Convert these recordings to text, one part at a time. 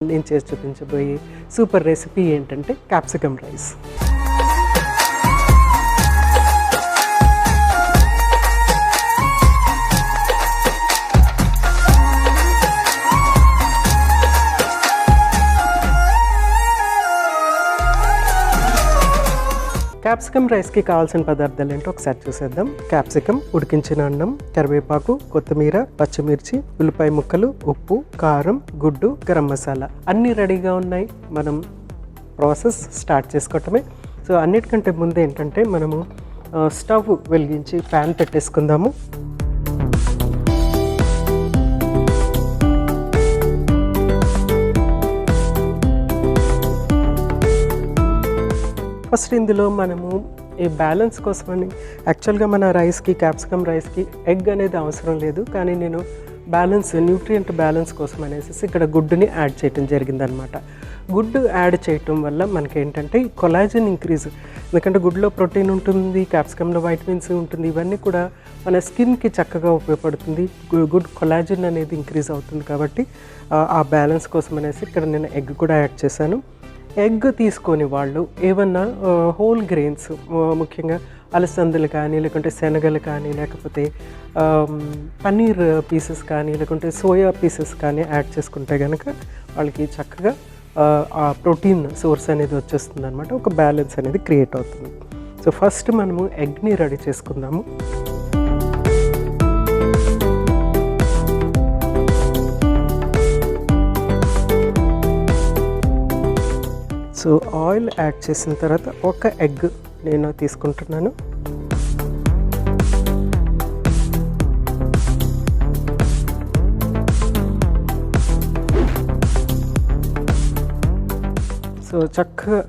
నేను చేసి చూపించబోయే సూపర్ రెసిపీ ఏంటంటే క్యాప్సికమ్ రైస్. క్యాప్సికమ్ రైస్కి కావాల్సిన పదార్థాలు ఏంటో ఒకసారి చూసేద్దాం. క్యాప్సికమ్, ఉడికించిన అన్నం, కరివేపాకు, కొత్తిమీర, పచ్చిమిర్చి, ఉల్లిపాయ ముక్కలు, ఉప్పు, కారం, గుడ్డు, గరం మసాలా అన్నీ రెడీగా ఉన్నాయి. మనం ప్రాసెస్ స్టార్ట్ చేసుకోవటమే. సో అన్నిటికంటే ముందు ఏంటంటే మనము స్టవ్ వెలిగించి ప్యాన్ పెట్టేసుకుందాము. ఫస్ట్ ఇందులో మనము ఈ బ్యాలెన్స్ కోసమని యాక్చువల్గా మన రైస్కి, క్యాప్సికమ్ రైస్కి ఎగ్ అనేది అవసరం లేదు, కానీ నేను న్యూట్రియంట్ బ్యాలెన్స్ కోసం అనేసి ఇక్కడ గుడ్డుని యాడ్ చేయటం జరిగిందనమాట. గుడ్డు యాడ్ చేయటం వల్ల మనకి ఏంటంటే కొలాజన్ ఇంక్రీజ్, ఎందుకంటే గుడ్లో ప్రోటీన్ ఉంటుంది, క్యాప్సికమ్లో వైటమిన్స్ ఉంటుంది, ఇవన్నీ కూడా మన స్కిన్కి చక్కగా ఉపయోగపడుతుంది. గుడ్ కొలాజన్ అనేది ఇంక్రీజ్ అవుతుంది. కాబట్టి ఆ బ్యాలెన్స్ కోసం అనేసి ఇక్కడ నేను ఎగ్ కూడా యాడ్ చేశాను. ఎగ్ తీసుకొని వాళ్ళు ఏమన్నా హోల్ గ్రెయిన్స్, ముఖ్యంగా అలసందలు కానీ, లేకుంటే శనగలు కానీ, లేకపోతే పన్నీర్ పీసెస్ కానీ, లేకుంటే సోయా పీసెస్ కానీ యాడ్ చేసుకుంటే కనుక వాళ్ళకి చక్కగా ఆ ప్రోటీన్ సోర్స్ అనేది వచ్చేస్తుంది అనమాట. ఒక బ్యాలెన్స్ అనేది క్రియేట్ అవుతుంది. సో ఫస్ట్ మనము ఎగ్ని రెడీ చేసుకుందాము. సో ఆయిల్ యాడ్ చేసిన తర్వాత ఒక ఎగ్ నేను తీసుకుంటున్నాను. సో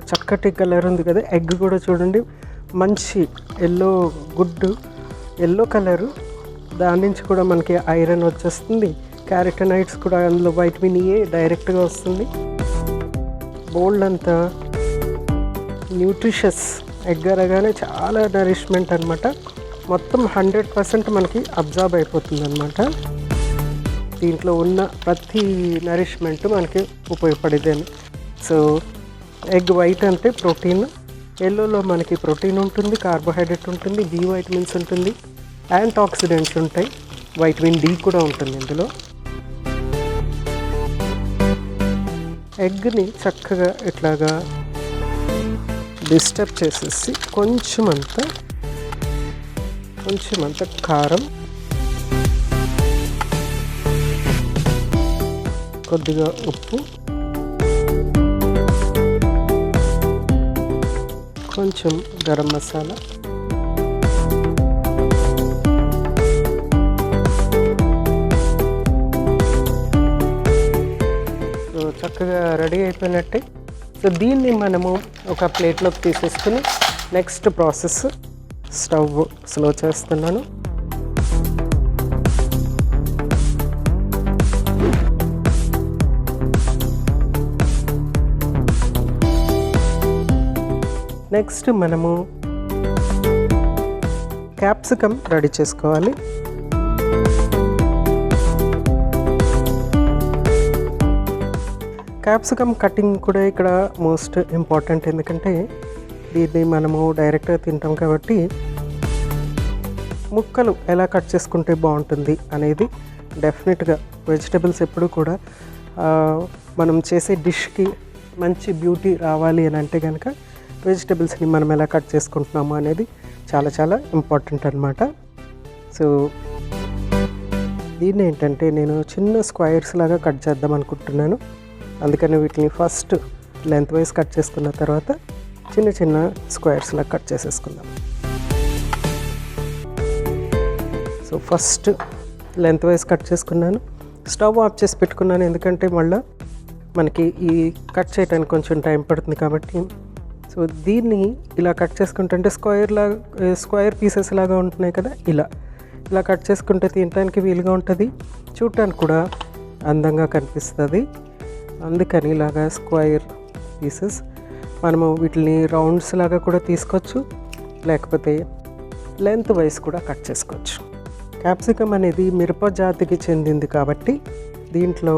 చక్కటి కలర్ ఉంది కదా, ఎగ్ కూడా చూడండి మంచి ఎల్లో కలరు. దాని నుంచి కూడా మనకి ఐరన్ వచ్చేస్తుంది, క్యారోటినాయిడ్స్ కూడా, అందులో వైటమిన్ ఏ డైరెక్ట్గా వస్తుంది. బోల్డ్ అంతా న్యూట్రిషియస్ ఎగ్ అనగానే చాలా నరిష్మెంట్ అనమాట. మొత్తం 100% మనకి అబ్జార్బ్ అయిపోతుంది అనమాట. దీంట్లో ఉన్న ప్రతి నరిష్మెంట్ మనకి ఉపయోగపడేదని. సో ఎగ్ వైట్ అంటే ప్రోటీన్, ఎల్లోలో మనకి ప్రోటీన్ ఉంటుంది, కార్బోహైడ్రేట్ ఉంటుంది, బి వైటమిన్స్ ఉంటుంది, యాంటీ ఆక్సిడెంట్స్ ఉంటాయి, వైటమిన్ డి కూడా ఉంటుంది ఇందులో. ఎగ్ని చక్కగా ఇట్లాగా డిస్టర్బ్ చేసేసి కొంచెం అంత కారం, కొద్దిగా ఉప్పు, కొంచెం గరం మసాలా, చక్కగా రెడీ అయిపోయినట్టే. సో దీన్ని మనము ఒక ప్లేట్లోకి తీసేసుకుని నెక్స్ట్ ప్రాసెస్, స్టవ్ స్లో చేస్తున్నాను. నెక్స్ట్ మనము క్యాప్సికమ్ రెడీ చేసుకోవాలి. క్యాప్సికమ్ కటింగ్ కూడా ఇక్కడ మోస్ట్ ఇంపార్టెంట్, ఎందుకంటే దీన్ని మనము డైరెక్ట్గా తింటాం కాబట్టి ముక్కలు ఎలా కట్ చేసుకుంటే బాగుంటుంది అనేది డెఫినెట్గా వెజిటబుల్స్ ఎప్పుడు కూడా మనం చేసే డిష్కి మంచి బ్యూటీ రావాలి అని అంటే కనుక వెజిటబుల్స్ని మనం ఎలా కట్ చేసుకుంటున్నాము అనేది చాలా చాలా ఇంపార్టెంట్ అనమాట. సో దీన్ని ఏంటంటే నేను చిన్న స్క్వైర్స్ లాగా కట్ చేద్దాం అనుకుంటున్నాను. అందుకని వీటిని ఫస్ట్ లెంత్ వైజ్ కట్ చేసుకున్న తర్వాత చిన్న చిన్న స్క్వేర్స్లా కట్ చేసేసుకుందాం. So first length wise cut చేసుకున్నాను. స్టవ్ ఆఫ్ చేసి పెట్టుకున్నాను, ఎందుకంటే మళ్ళీ మనకి ఈ కట్ చేయడానికి కొంచెం టైం పడుతుంది కాబట్టి. సో దీన్ని ఇలా కట్ చేసుకుంటుంటే స్క్వేర్ పీసెస్ లాగా ఉంటున్నాయి కదా, ఇలా కట్ చేసుకుంటే తినడానికి వీలుగా ఉంటుంది, చూడటానికి కూడా అందంగా కనిపిస్తుంది. అందుకని ఇలాగా స్క్వేర్ పీసెస్ మనము వీటిని రౌండ్స్ లాగా కూడా తీసుకోవచ్చు, లేకపోతే లెంత్ వైజ్ కూడా కట్ చేసుకోవచ్చు. క్యాప్సికమ్ అనేది మిరప జాతికి చెందింది కాబట్టి దీంట్లో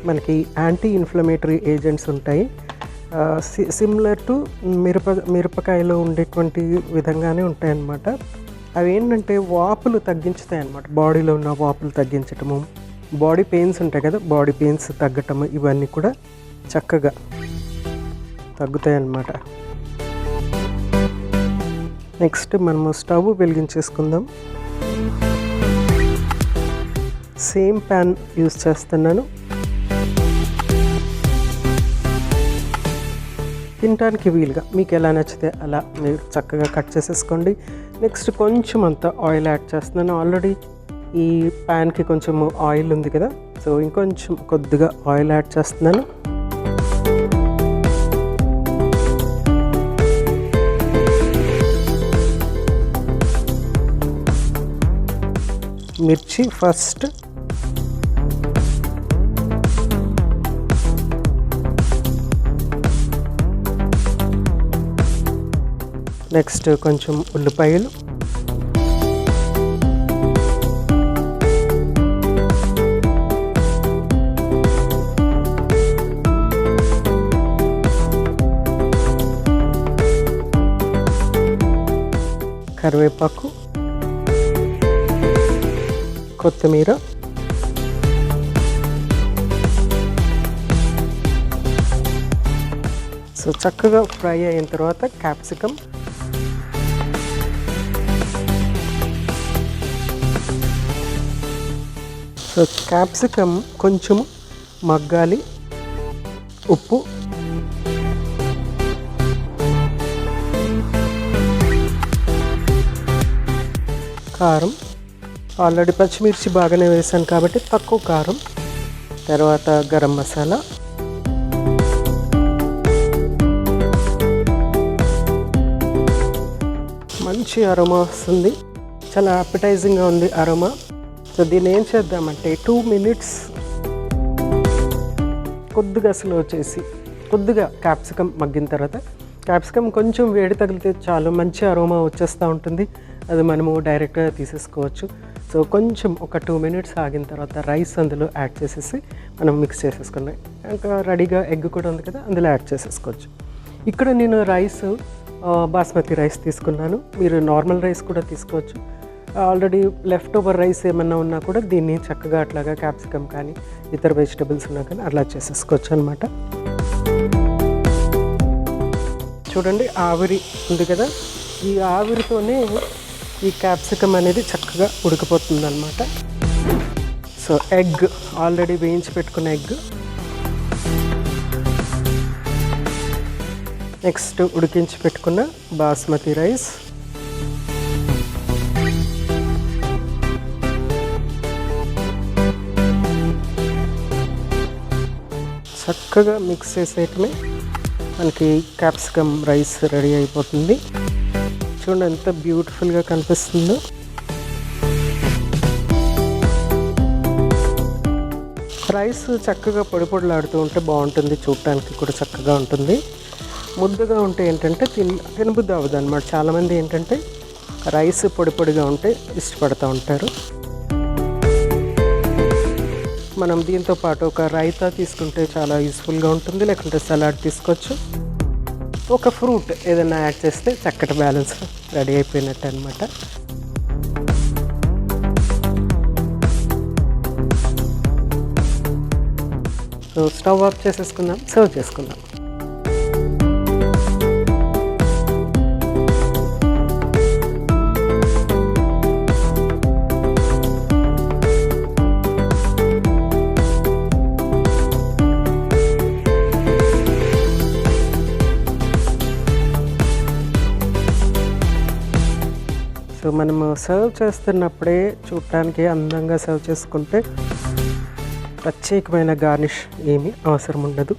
మనకి యాంటీ ఇన్ఫ్లమేటరీ ఏజెంట్స్ ఉంటాయి. సిమిలర్ టు మిరపకాయలో ఉండేటువంటి విధంగానే ఉంటాయన్నమాట. అవి ఏంటంటే వాపులు తగ్గించుతాయి అన్నమాట. బాడీలో ఉన్న వాపులు తగ్గించటము, బాడీ పెయిన్స్ ఉంటాయి కదా, బాడీ పెయిన్స్ తగ్గటము, ఇవన్నీ కూడా చక్కగా తగ్గుతాయి అన్నమాట. నెక్స్ట్ మనము స్టవ్ వెలిగించేసుకుందాం. సేమ్ ప్యాన్ యూజ్ చేస్తున్నాను. తినడానికి వీలుగా మీకు ఎలా నచ్చితే అలా మీరు చక్కగా కట్ చేసేసుకోండి. నెక్స్ట్ కొంచెం అంత ఆయిల్ యాడ్ చేస్తున్నాను. ఆల్రెడీ ఈ ప్యాన్కి కొంచెం ఆయిల్ ఉంది కదా, సో ఇంకొంచెం కొద్దిగా ఆయిల్ యాడ్ చేస్తున్నాను. మిర్చి ఫస్ట్, నెక్స్ట్ కొంచెం ఉల్లిపాయలు, కరివేపాకు, కొత్తిమీర, సో చక్కగా ఫ్రై అయిన తర్వాత క్యాప్సికమ్, సో క్యాప్సికమ్ కొంచెం మగ్గాలి. ఉప్పు, కారం, ఆల్రెడీ పచ్చిమిర్చి బాగానే వేసాను కాబట్టి తక్కువ కారం, తర్వాత గరం మసాలా, మంచి అరోమా వస్తుంది, చాలా అపెటైజింగ్గా ఉంది అరోమా. సో దీన్ని ఏం చేద్దామంటే 2 minutes కొద్దిగా స్లో చేసి, కొద్దిగా క్యాప్సికమ్ మగ్గిన తర్వాత, క్యాప్సికమ్ కొంచెం వేడి తగిలితే చాలు మంచి అరోమా వచ్చేస్తూ ఉంటుంది. అది మనము డైరెక్ట్గా తీసేసుకోవచ్చు. సో కొంచెం ఒక 2 minutes ఆగిన తర్వాత రైస్ అందులో యాడ్ చేసేసి మనం మిక్స్ చేసేసుకున్నాం. ఇంకా రెడీగా ఎగ్ కూడా ఉంది కదా, అందులో యాడ్ చేసేసుకోవచ్చు. ఇక్కడ నేను రైస్ బాస్మతి రైస్ తీసుకున్నాను. మీరు నార్మల్ రైస్ కూడా తీసుకోవచ్చు. ఆల్రెడీ లెఫ్ట్ ఓవర్ రైస్ ఏమన్నా ఉన్నా కూడా దీన్ని చక్కగా అట్లాగా క్యాప్సికమ్ కానీ ఇతర వెజిటబుల్స్ ఉన్నా కానీ అట్లా చేసేసుకోవచ్చు అనమాట. చూడండి ఆవిరి ఉంది కదా, ఈ ఆవిరితోనే ఈ క్యాప్సికమ్ అనేది చక్కగా ఉడికిపోతుంది అనమాట. సో ఎగ్, ఆల్రెడీ వేయించి పెట్టుకున్న ఎగ్, నెక్స్ట్ ఉడికించి పెట్టుకున్న బాస్మతి రైస్, చక్కగా మిక్స్ చేసేయటమే మనకి క్యాప్సికమ్ రైస్ రెడీ అయిపోతుంది. చూడండి ఎంత బ్యూటిఫుల్గా కనిపిస్తుందో. రైస్ చక్కగా పొడి పొడిలాడుతూ ఉంటే బాగుంటుంది, చూడటానికి కూడా చక్కగా ఉంటుంది. ముద్దగా ఉంటే ఏంటంటే తినబుద్ధి అవ్వదు అనమాట. చాలామంది ఏంటంటే రైస్ పొడి పొడిగా ఉంటే ఇష్టపడుతూ ఉంటారు. మనం దీంతో పాటు ఒక రైతా తీసుకుంటే చాలా యూస్ఫుల్గా ఉంటుంది, లేకుంటే సలాడ్ తీసుకోవచ్చు. ఒక ఫ్రూట్ ఏదైనా యాడ్ చేస్తే చక్కటి బ్యాలెన్స్ రెడీ అయిపోయినట్టు అనమాట. సో స్టవ్ ఆఫ్ చేసేసుకుందాం, సర్వ్ చేసుకుందాం. సో మనము సర్వ్ చేస్తున్నప్పుడే చూడటానికి అందంగా సర్వ్ చేసుకుంటే ప్రత్యేకమైన గార్నిష్ ఏమీ అవసరం ఉండదు.